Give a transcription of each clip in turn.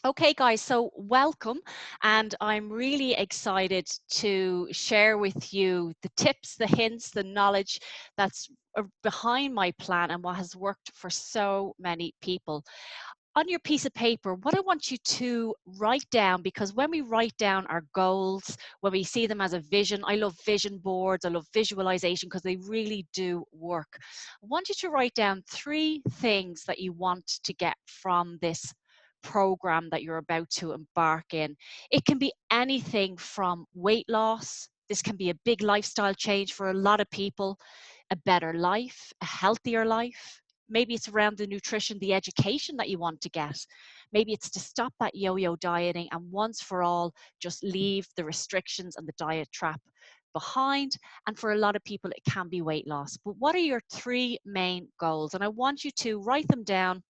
Okay, guys, so welcome. And I'm really excited to share with you the tips, the hints, the knowledge that's behind my plan and what has worked for so many people. On your piece of paper, what I want you to write down, because when we write down our goals, when we see them as a vision, I love vision boards, I love visualization because they really do work. I want you to write down 3 things that you want to get from this program that you're about to embark in. It can be anything from weight loss. This can be a big lifestyle change for a lot of people, a better life, a healthier life. Maybe it's around the nutrition, the education that you want to get. Maybe it's to stop that yo-yo dieting and once for all, just leave the restrictions and the diet trap behind. And for a lot of people, it can be weight loss. But what are your 3 main goals? And I want you to write them down.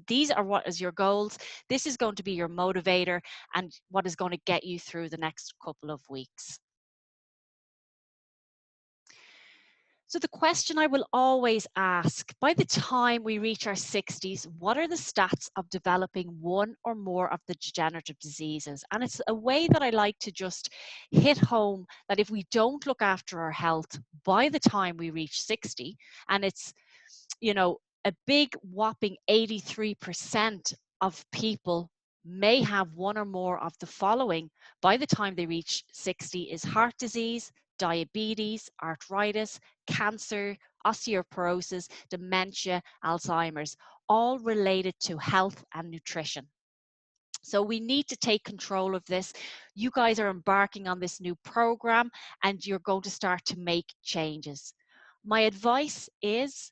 These are what is your goals. This is going to be your motivator and what is going to get you through the next couple of weeks. So the question I will always ask, by the time we reach our 60s, what are the stats of developing one or more of the degenerative diseases? And it's a way that I like to just hit home that if we don't look after our health by the time we reach 60, and it's, you know, a big whopping 83% of people may have one or more of the following by the time they reach 60 is heart disease, diabetes, arthritis, cancer, osteoporosis, dementia, Alzheimer's, all related to health and nutrition. So we need to take control of this. You guys are embarking on this new program and you're going to start to make changes. My advice is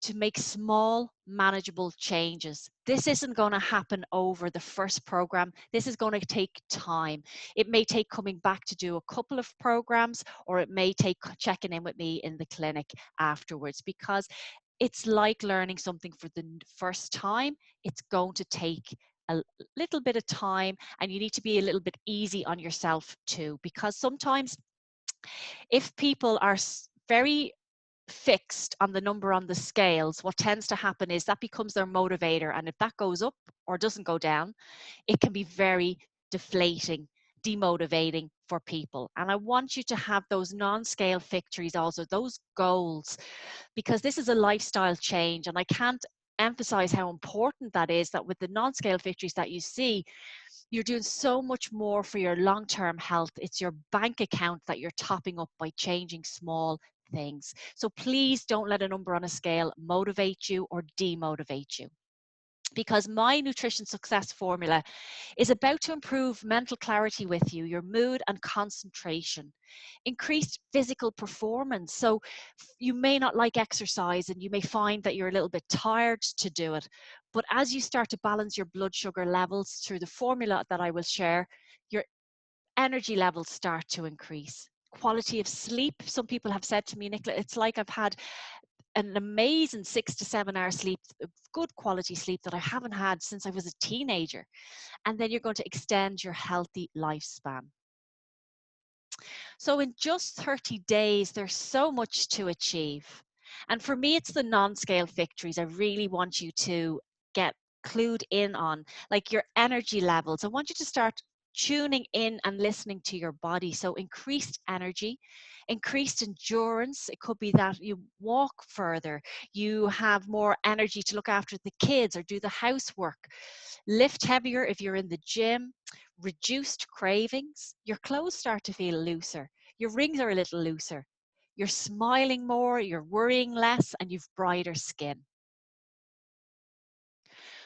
to make small, manageable changes. This isn't going to happen over the first program. This is going to take time. It may take coming back to do a couple of programs, or it may take checking in with me in the clinic afterwards, because it's like learning something for the first time. It's going to take a little bit of time, and you need to be a little bit easy on yourself too, because sometimes if people are very fixed on the number on the scales, what tends to happen is that becomes their motivator. And if that goes up or doesn't go down, it can be very deflating, demotivating for people. And I want you to have those non-scale victories also, those goals, because this is a lifestyle change. And I can't emphasize how important that is, that with the non-scale victories that you see, you're doing so much more for your long-term health. It's your bank account that you're topping up by changing small things. So please don't let a number on a scale motivate you or demotivate you, because my nutrition success formula is about to improve mental clarity with you, your mood and concentration, increased physical performance. So you may not like exercise and you may find that you're a little bit tired to do it. But as you start to balance your blood sugar levels through the formula that I will share, your energy levels start to increase. Quality of sleep. Some people have said to me, Nicola, it's like I've had an amazing 6 to 7 hour sleep, good quality sleep that I haven't had since I was a teenager. And then you're going to extend your healthy lifespan. So in just 30 days, there's so much to achieve. And for me, it's the non-scale victories I really want you to get clued in on, like your energy levels. I want you to start tuning in and listening to your body. So increased energy, increased endurance. It could be that you walk further, you have more energy to look after the kids or do the housework, lift heavier if you're in the gym, reduced cravings, your clothes start to feel looser, your rings are a little looser, you're smiling more, you're worrying less, and you've brighter skin.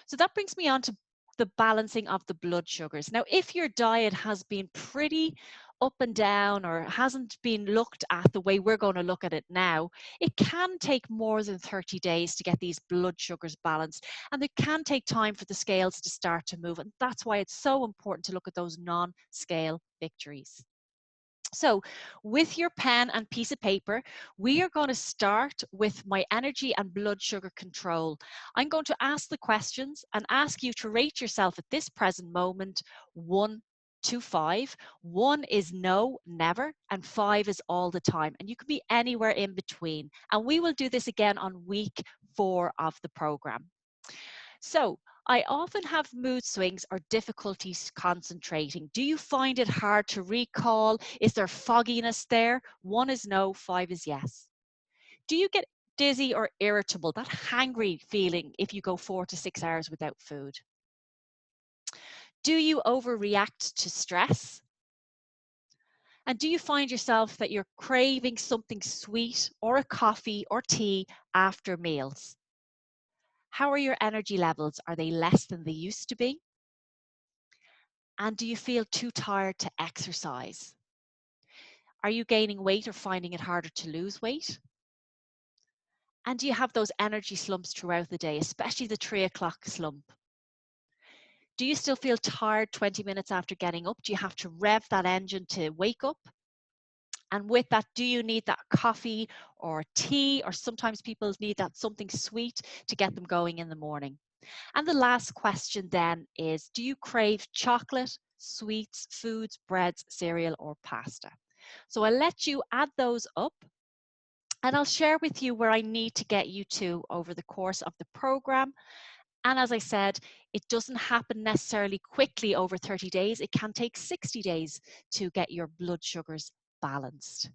So that brings me on to the balancing of the blood sugars. Now, if your diet has been pretty up and down or hasn't been looked at the way we're going to look at it now, it can take more than 30 days to get these blood sugars balanced. And it can take time for the scales to start to move. And that's why it's so important to look at those non-scale victories. So with your pen and piece of paper, we are going to start with my energy and blood sugar control. I'm going to ask the questions and ask you to rate yourself at this present moment, 1 to 5. 1 is no, never, and 5 is all the time. And you can be anywhere in between. And we will do this again on week 4 of the program. So I often have mood swings or difficulties concentrating. Do you find it hard to recall? Is there fogginess there? 1 is no, 5 is yes. Do you get dizzy or irritable, that hangry feeling if you go 4 to 6 hours without food? Do you overreact to stress? And do you find yourself that you're craving something sweet or a coffee or tea after meals? How are your energy levels? Are they less than they used to be? And do you feel too tired to exercise? Are you gaining weight or finding it harder to lose weight? And do you have those energy slumps throughout the day, especially the 3 o'clock slump? Do you still feel tired 20 minutes after getting up? Do you have to rev that engine to wake up? And with that, do you need that coffee or tea? Or sometimes people need that something sweet to get them going in the morning. And the last question then is, do you crave chocolate, sweets, foods, breads, cereal, or pasta? So I'll let you add those up and I'll share with you where I need to get you to over the course of the program. And as I said, it doesn't happen necessarily quickly over 30 days. It can take 60 days to get your blood sugars balanced.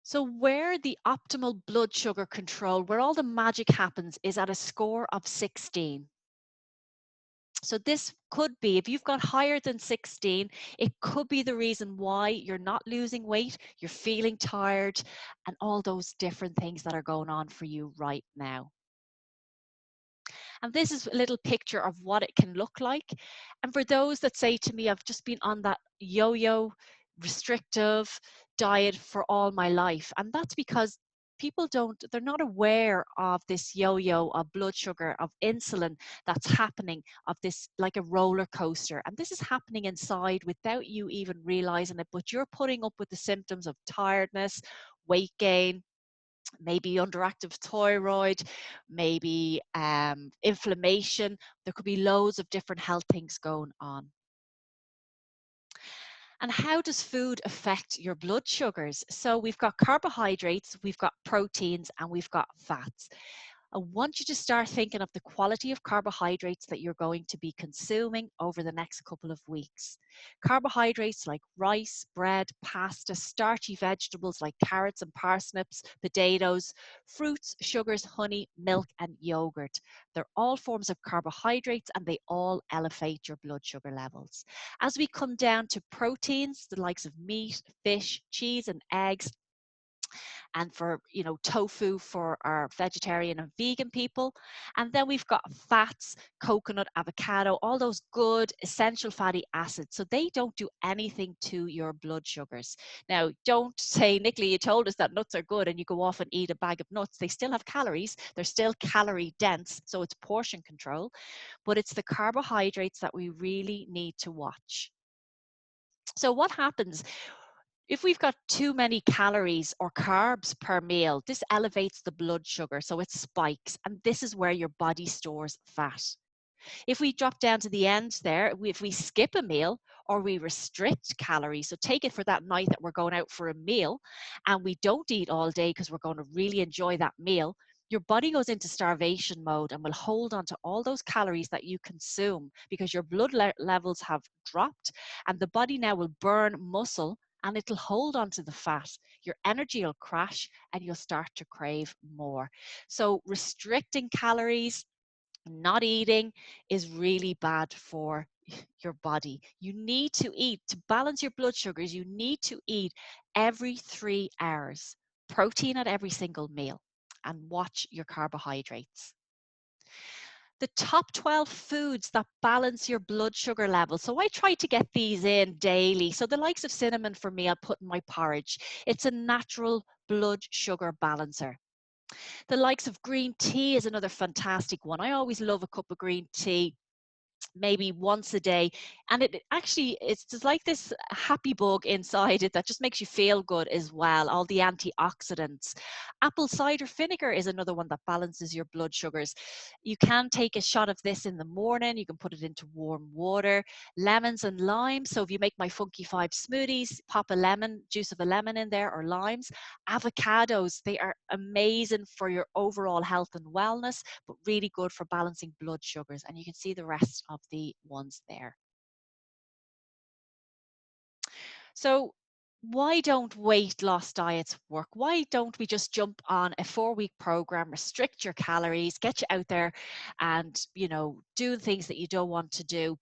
So where the optimal blood sugar control, where all the magic happens, is at a score of 16. So this could be, if you've got higher than 16, it could be the reason why you're not losing weight, you're feeling tired, and all those different things that are going on for you right now. And this is a little picture of what it can look like. And for those that say to me, I've just been on that yo-yo restrictive diet for all my life. And that's because they're not aware of this yo-yo of blood sugar, of insulin that's happening, of this like a roller coaster. And this is happening inside without you even realizing it, but you're putting up with the symptoms of tiredness, weight gain, maybe underactive thyroid, maybe inflammation. There could be loads of different health things going on. And how does food affect your blood sugars? So we've got carbohydrates, we've got proteins, and we've got fats. I want you to start thinking of the quality of carbohydrates that you're going to be consuming over the next couple of weeks. Carbohydrates like rice, bread, pasta, starchy vegetables like carrots and parsnips, potatoes, fruits, sugars, honey, milk, and yogurt. They're all forms of carbohydrates and they all elevate your blood sugar levels. As we come down to proteins, the likes of meat, fish, cheese, and eggs, and for tofu for our vegetarian and vegan people, and then we've got fats, coconut, avocado, all those good essential fatty acids, so they don't do anything to your blood sugars. Now don't say, Nicola, you told us that nuts are good, and you go off and eat a bag of nuts. They still have calories, they're still calorie dense, so it's portion control, but it's the carbohydrates that we really need to watch. So what happens if we've got too many calories or carbs per meal? This elevates the blood sugar, so it spikes, and this is where your body stores fat. If we drop down to the end there, if we skip a meal or we restrict calories, so take it for that night that we're going out for a meal and we don't eat all day because we're going to really enjoy that meal, your body goes into starvation mode and will hold on to all those calories that you consume because your blood levels have dropped, and the body now will burn muscle and it'll hold on to the fat. Your energy will crash and you'll start to crave more. So restricting calories, not eating, is really bad for your body. You need to eat to balance your blood sugars. You need to eat every 3 hours, protein at every single meal, and watch your carbohydrates. The top 12 foods that balance your blood sugar level. So I try to get these in daily. So the likes of cinnamon for me, I'll put in my porridge. It's a natural blood sugar balancer. The likes of green tea is another fantastic one. I always love a cup of green tea maybe once a day. And it actually, it's just like this happy bug inside it that just makes you feel good as well, all the antioxidants. Apple cider vinegar is another one that balances your blood sugars. You can take a shot of this in the morning. You can put it into warm water. Lemons and limes, so if you make my Funky Five smoothies, pop a lemon, juice of a lemon in there, or limes. Avocados, they are amazing for your overall health and wellness, but really good for balancing blood sugars. And you can see the rest of the ones there. So why don't weight loss diets work? Why don't we just jump on a 4-week program, restrict your calories, get you out there and, do things that you don't want to do?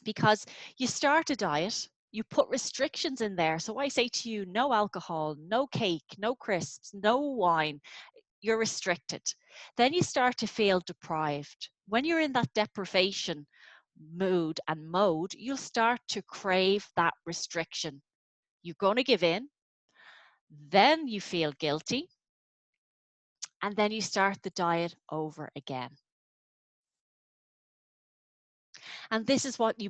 Because you start a diet, you put restrictions in there. So I say to you, no alcohol, no cake, no crisps, no wine. You're restricted. Then you start to feel deprived. When you're in that deprivation mood and mode, you'll start to crave that restriction. You're going to give in, then you feel guilty, and then you start the diet over again. And this is what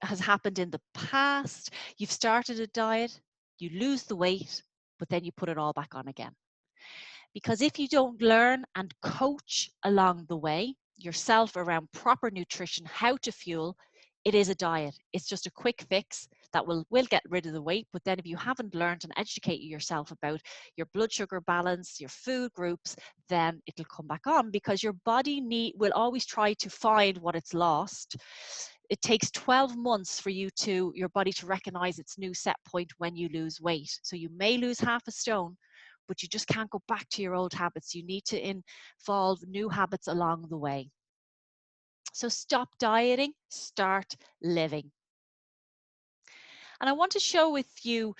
has happened in the past. You've started a diet, you lose the weight, but then you put it all back on again. Because if you don't learn and coach along the way yourself around proper nutrition, how to fuel, it is a diet. It's just a quick fix that will get rid of the weight. But then if you haven't learned and educated yourself about your blood sugar balance, your food groups, then it'll come back on, because your body will always try to find what it's lost. It takes 12 months for your body to recognize its new set point when you lose weight. So you may lose half a stone, but you just can't go back to your old habits. You need to involve new habits along the way. So stop dieting, start living. And I want to show with you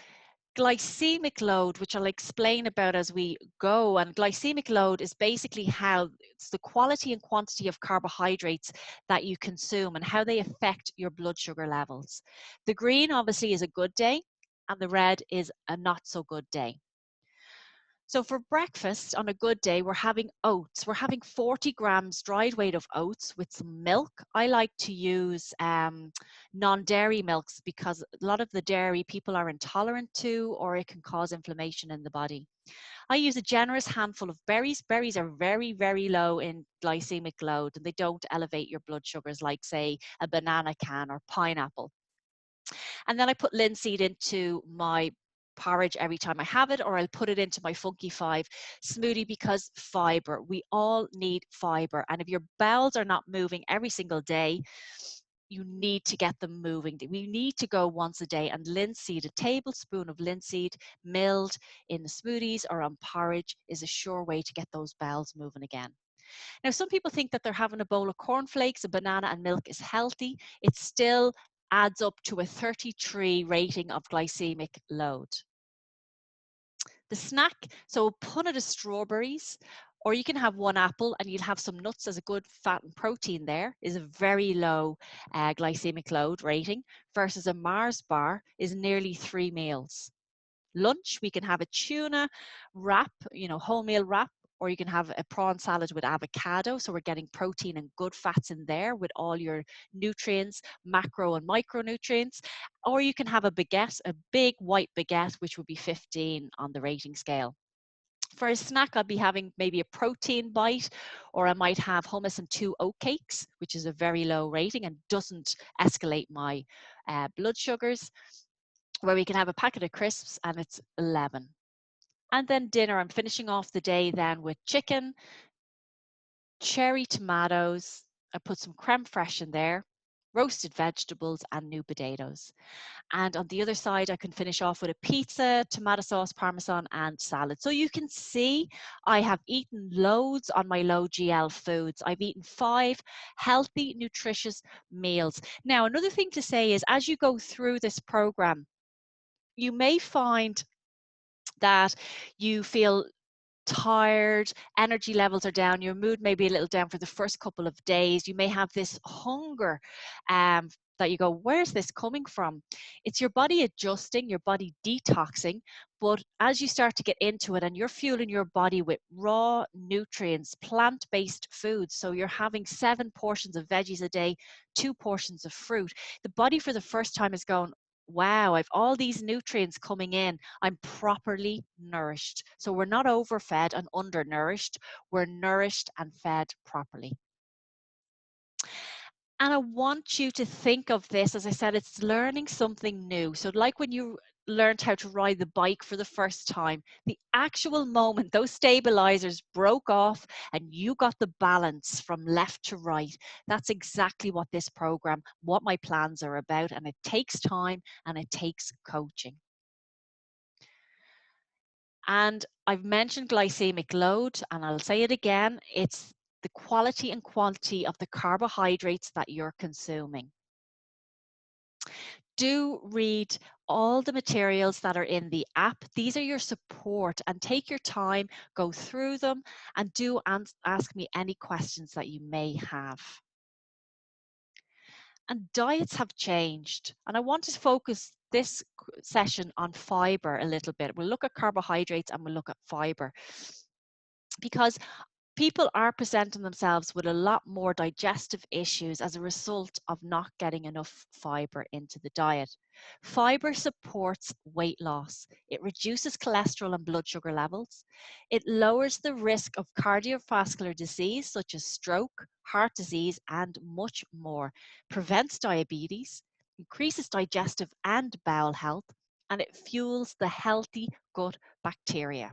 glycemic load, which I'll explain about as we go. And glycemic load is basically how it's the quality and quantity of carbohydrates that you consume and how they affect your blood sugar levels. The green obviously is a good day, and the red is a not so good day. So for breakfast on a good day, we're having oats. We're having 40 grams dried weight of oats with some milk. I like to use non-dairy milks because a lot of the dairy people are intolerant to, or it can cause inflammation in the body. I use a generous handful of berries. Berries are very, very low in glycemic load, and they don't elevate your blood sugars like, say, a banana can or pineapple. And then I put linseed into my porridge every time I have it, or I'll put it into my Funky Five smoothie, because fiber, we all need fiber. And if your bowels are not moving every single day, you need to get them moving. We need to go once a day, and linseed, a tablespoon of linseed milled in the smoothies or on porridge, is a sure way to get those bowels moving again. Now, some people think that they're having a bowl of cornflakes, a banana and milk is healthy. It still adds up to a 33 rating of glycemic load. The snack, so a punnet of strawberries, or you can have one apple and you'll have some nuts as a good fat and protein there, is a very low glycemic load rating, versus a Mars bar is nearly 3 meals. Lunch, we can have a tuna wrap, wholemeal wrap, or you can have a prawn salad with avocado. So we're getting protein and good fats in there with all your nutrients, macro and micronutrients. Or you can have a baguette, a big white baguette, which would be 15 on the rating scale. For a snack, I'll be having maybe a protein bite, or I might have hummus and 2 oat cakes, which is a very low rating and doesn't escalate my blood sugars. Where we can have a packet of crisps and it's 11. And then dinner, I'm finishing off the day then with chicken, cherry tomatoes. I put some creme fraiche in there, roasted vegetables and new potatoes. And on the other side, I can finish off with a pizza, tomato sauce, parmesan and salad. So you can see I have eaten loads on my low GL foods. I've eaten 5 healthy, nutritious meals. Now, another thing to say is, as you go through this program, you may find that you feel tired, energy levels are down, your mood may be a little down for the first couple of days. You may have this hunger that you go, where's this coming from? It's your body adjusting, your body detoxing. But as you start to get into it and you're fueling your body with raw nutrients, plant-based foods, so you're having 7 portions of veggies a day, 2 portions of fruit, the body for the first time is going, wow, I've all these nutrients coming in. I'm properly nourished. So we're not overfed and undernourished. We're nourished and fed properly. And I want you to think of this, as I said, it's learning something new. So like when you learned how to ride the bike for the first time, the actual moment those stabilizers broke off and you got the balance from left to right, that's exactly what this program, what my plans are about. And it takes time and it takes coaching. And I've mentioned glycemic load, and I'll say it again, it's the quality and quantity of the carbohydrates that you're consuming. Do read all the materials that are in the app. These are your support, and take your time, go through them, and do ask me any questions that you may have. And diets have changed, and I want to focus this session on fiber a little bit. We'll look at carbohydrates and we'll look at fiber, because people are presenting themselves with a lot more digestive issues as a result of not getting enough fiber into the diet. Fiber supports weight loss. It reduces cholesterol and blood sugar levels. It lowers the risk of cardiovascular disease such as stroke, heart disease, and much more. Prevents diabetes, increases digestive and bowel health, and it fuels the healthy gut bacteria.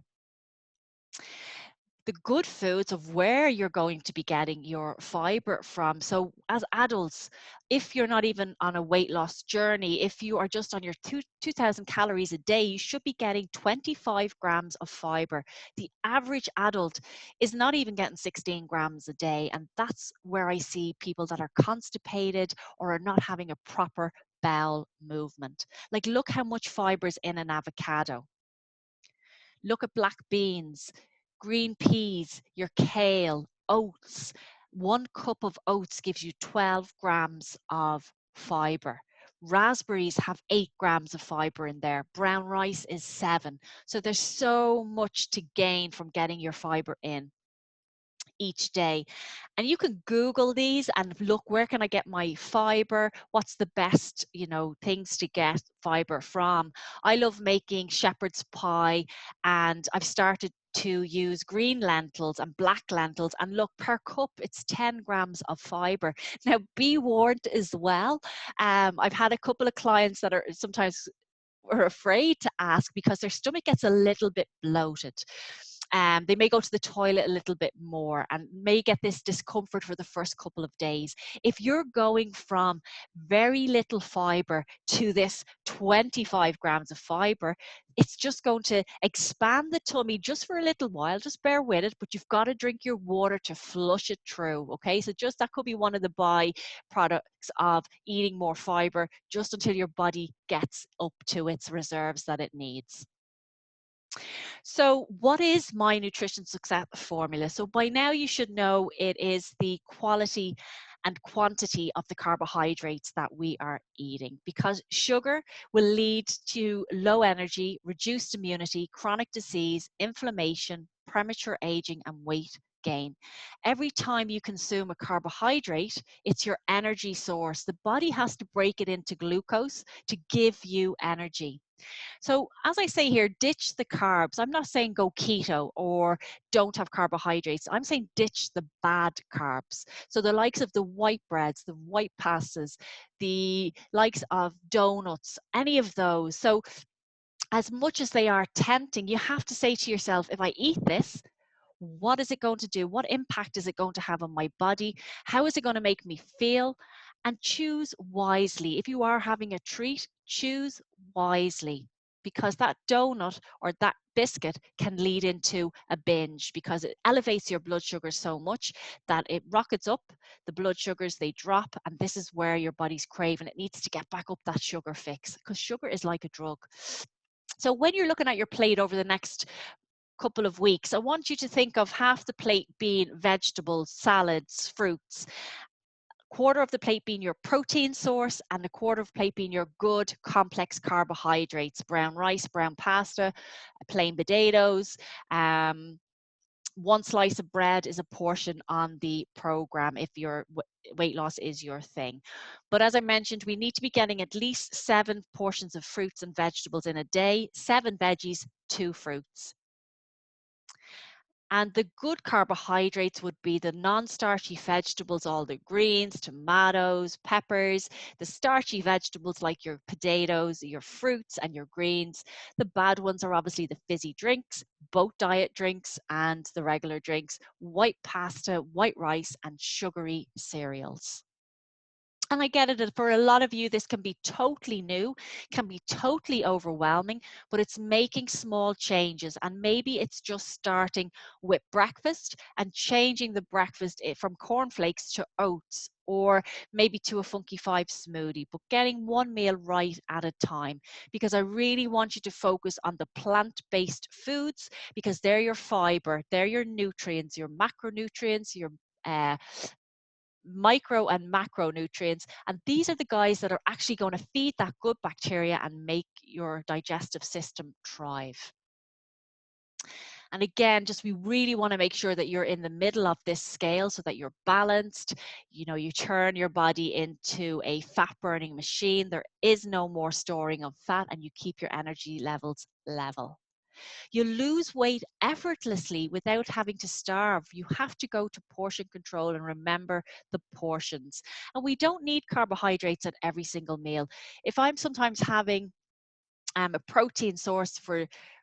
The good foods of where you're going to be getting your fiber from. So as adults, if you're not even on a weight loss journey, if you are just on your 2,000 calories a day, you should be getting 25 grams of fiber. The average adult is not even getting 16 grams a day. And that's where I see people that are constipated or are not having a proper bowel movement. Like, look how much fiber is in an avocado. Look at black beans, green peas, your kale, oats. 1 cup of oats gives you 12 grams of fiber. Raspberries have 8 grams of fiber in there. Brown rice is 7. So there's so much to gain from getting your fiber in each day. And you can Google these and look, where can I get my fiber? What's the best, things to get fiber from? I love making shepherd's pie, and I've started to use green lentils and black lentils, and look, per cup it's 10 grams of fiber. Now be warned as well, I've had a couple of clients that are sometimes are afraid to ask because their stomach gets a little bit bloated. They may go to the toilet a little bit more and may get this discomfort for the first couple of days. If you're going from very little fiber to this 25 grams of fiber, it's just going to expand the tummy just for a little while. Just bear with it, but you've got to drink your water to flush it through. Okay, so just that could be one of the byproducts of eating more fiber, just until your body gets up to its reserves that it needs. So what is my nutrition success formula? So by now you should know it is the quality and quantity of the carbohydrates that we are eating, because sugar will lead to low energy, reduced immunity, chronic disease, inflammation, premature aging, and weight gain. Every time you consume a carbohydrate, it's your energy source. The body has to break it into glucose to give you energy. So as I say here, ditch the carbs. I'm not saying go keto or don't have carbohydrates. I'm saying ditch the bad carbs. So the likes of the white breads, the white pastas, the likes of donuts, any of those. So as much as they are tempting, you have to say to yourself, if I eat this, what is it going to do? What impact is it going to have on my body? How is it going to make me feel? And choose wisely. If you are having a treat, choose wisely, because that donut or that biscuit can lead into a binge, because it elevates your blood sugar so much that it rockets up the blood sugars, they drop, and this is where your body's craving. It needs to get back up that sugar fix, because sugar is like a drug. So when you're looking at your plate over the next couple of weeks, I want you to think of half the plate being vegetables, salads, fruits, quarter of the plate being your protein source, and a quarter of the plate being your good complex carbohydrates, brown rice, brown pasta, plain potatoes. One slice of bread is a portion on the program if your weight loss is your thing. But as I mentioned, we need to be getting at least 7 portions of fruits and vegetables in a day, 7 veggies, 2 fruits. And the good carbohydrates would be the non-starchy vegetables, all the greens, tomatoes, peppers, the starchy vegetables like your potatoes, your fruits and your greens. The bad ones are obviously the fizzy drinks, both diet drinks and the regular drinks, white pasta, white rice, and sugary cereals. And I get it that for a lot of you, this can be totally new, can be totally overwhelming, but it's making small changes. And maybe it's just starting with breakfast and changing the breakfast from cornflakes to oats, or maybe to a Funky Five smoothie, but getting one meal right at a time. Because I really want you to focus on the plant-based foods, because they're your fiber, they're your nutrients, your macronutrients, your micro and macronutrients, and these are the guys that are actually going to feed that good bacteria and make your digestive system thrive. And again, just we really want to make sure that you're in the middle of this scale so that you're balanced. You know, you turn your body into a fat burning machine. There is no more storing of fat, and you keep your energy levels level. You lose weight effortlessly without having to starve. You have to go to portion control and remember the portions. And we don't need carbohydrates at every single meal. If I'm sometimes having a protein source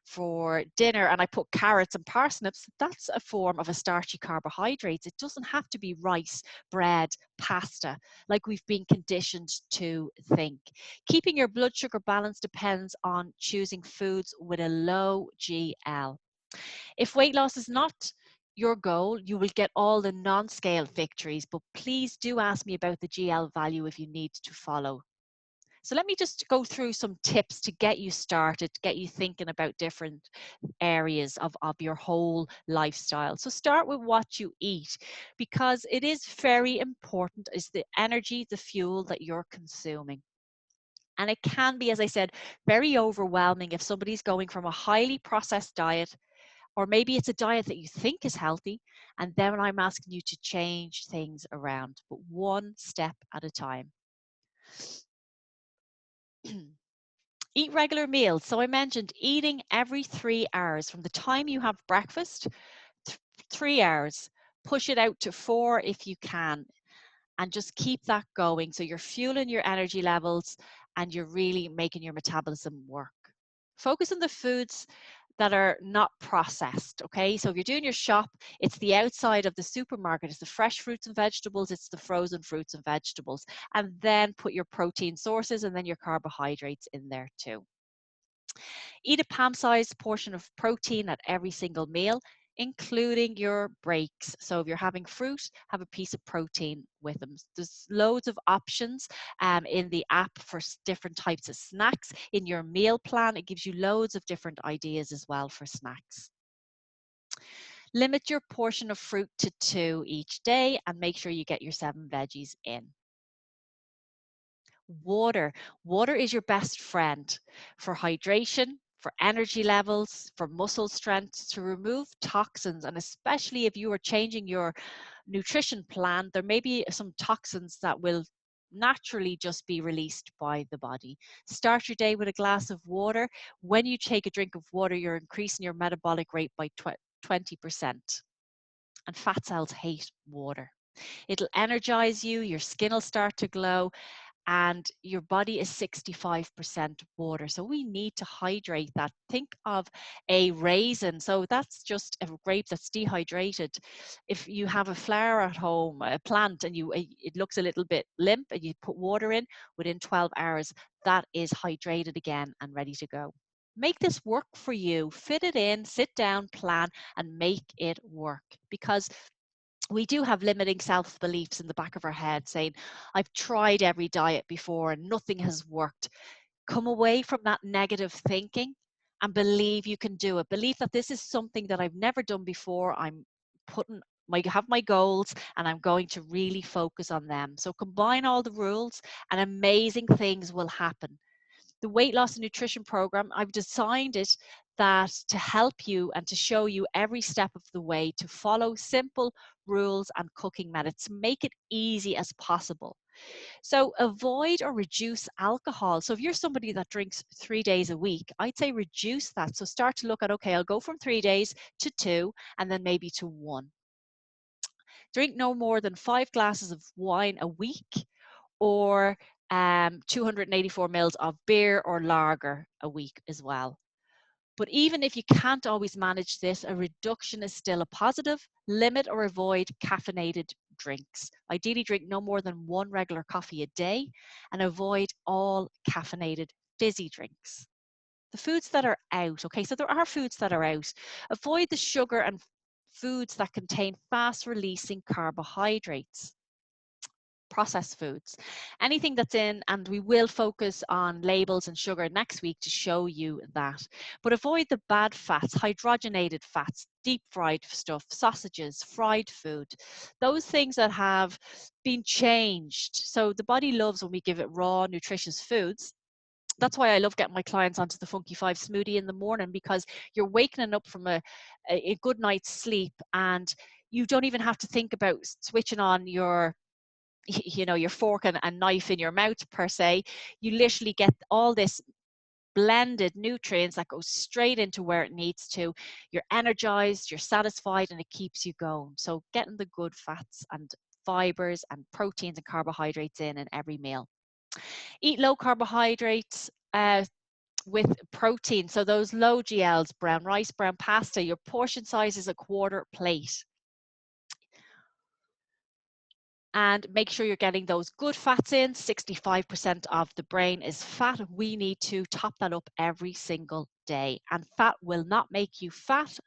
for dinner and I put carrots and parsnips, that's a form of a starchy carbohydrate. It doesn't have to be rice, bread, pasta, like we've been conditioned to think. Keeping your blood sugar balance depends on choosing foods with a low GL. If weight loss is not your goal, you will get all the non-scale victories, but please do ask me about the GL value if you need to follow. So let me just go through some tips to get you started, to get you thinking about different areas of your whole lifestyle. So start with what you eat, because it is very important, is the energy, the fuel that you're consuming. And it can be, as I said, very overwhelming if somebody's going from a highly processed diet, or maybe it's a diet that you think is healthy, and then I'm asking you to change things around, but one step at a time. Eat regular meals. So I mentioned eating every 3 hours. From the time you have breakfast, 3 hours. Push it out to 4 if you can, and just keep that going. So you're fueling your energy levels and you're really making your metabolism work. Focus on the foods that are not processed, okay? So if you're doing your shop, it's the outside of the supermarket, it's the fresh fruits and vegetables, it's the frozen fruits and vegetables, and then put your protein sources and then your carbohydrates in there too. Eat a palm-sized portion of protein at every single meal, including your breaks. So if you're having fruit, have a piece of protein with them. There's loads of options in the app for different types of snacks. In your meal plan, it gives you loads of different ideas as well for snacks. Limit your portion of fruit to 2 each day and make sure you get your 7 veggies in. Water. Water is your best friend for hydration, for energy levels, for muscle strength, to remove toxins. And especially if you are changing your nutrition plan, there may be some toxins that will naturally just be released by the body. Start your day with a glass of water. When you take a drink of water, you're increasing your metabolic rate by 20%. And fat cells hate water. It'll energize you, your skin will start to glow, and your body is 65% water. So we need to hydrate that. Think of a raisin. So that's just a grape that's dehydrated. If you have a flower at home, a plant, and it looks a little bit limp and you put water in, within 12 hours, that is hydrated again and ready to go. Make this work for you. Fit it in, sit down, plan, and make it work. Because we do have limiting self-beliefs in the back of our head saying, I've tried every diet before and nothing has worked. Come away from that negative thinking and believe you can do it. Believe that this is something that I've never done before. I'm putting have my goals, and I'm going to really focus on them. So combine all the rules and amazing things will happen. The weight loss and nutrition program, I've designed it that to help you and to show you every step of the way to follow simple rules and cooking methods to make it easy as possible. So avoid or reduce alcohol. So if you're somebody that drinks 3 days a week, I'd say reduce that. So start to look at, okay, I'll go from 3 days to 2 and then maybe to 1. Drink no more than 5 glasses of wine a week, or 284 mils of beer or lager a week as well. But even if you can't always manage this, a reduction is still a positive. Limit or avoid caffeinated drinks. Ideally, drink no more than 1 regular coffee a day and avoid all caffeinated fizzy drinks. The foods that are out, okay, so there are foods that are out. Avoid the sugar and foods that contain fast releasing carbohydrates, processed foods, anything that's in, and we will focus on labels and sugar next week to show you that. But avoid the bad fats, hydrogenated fats, deep fried stuff, sausages, fried food, those things that have been changed. So the body loves when we give it raw, nutritious foods. That's why I love getting my clients onto the Funky Five smoothie in the morning, because you're waking up from a good night's sleep, and you don't even have to think about switching on your your fork and knife in your mouth per se. You literally get all this blended nutrients that go straight into where it needs to. You're energized, you're satisfied, and it keeps you going. So getting the good fats and fibers and proteins and carbohydrates in every meal. Eat low carbohydrates with protein. So those low GLs, brown rice, brown pasta, your portion size is a quarter plate. And make sure you're getting those good fats in. 65% of the brain is fat. We need to top that up every single day. And fat will not make you fat.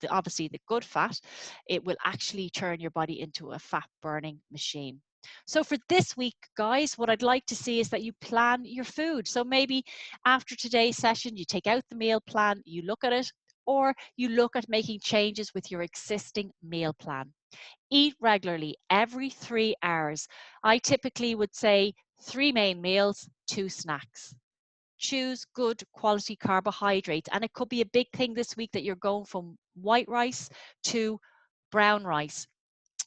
Obviously, the good fat, it will actually turn your body into a fat burning machine. So for this week, guys, what I'd like to see is that you plan your food. So maybe after today's session, you take out the meal plan, you look at it, or you look at making changes with your existing meal plan. Eat regularly every 3 hours. I typically would say 3 main meals, 2 snacks. Choose good quality carbohydrates. And it could be a big thing this week that you're going from white rice to brown rice.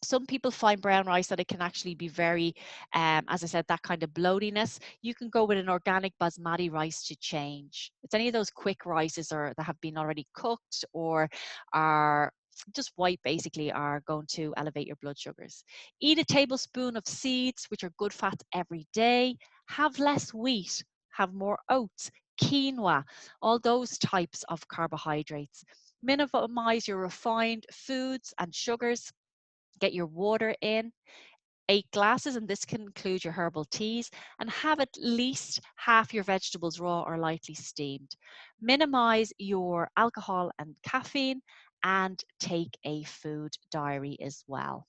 Some people find brown rice that it can actually be very, as I said, that kind of bloatiness. You can go with an organic basmati rice to change. It's any of those quick rices or that have been already cooked or are just white, basically, are going to elevate your blood sugars. Eat a tablespoon of seeds, which are good fats, every day. Have less wheat, have more oats, quinoa, all those types of carbohydrates. Minimize your refined foods and sugars. Get your water in, 8 glasses, and this can include your herbal teas, and have at least half your vegetables raw or lightly steamed. Minimize your alcohol and caffeine, and take a food diary as well.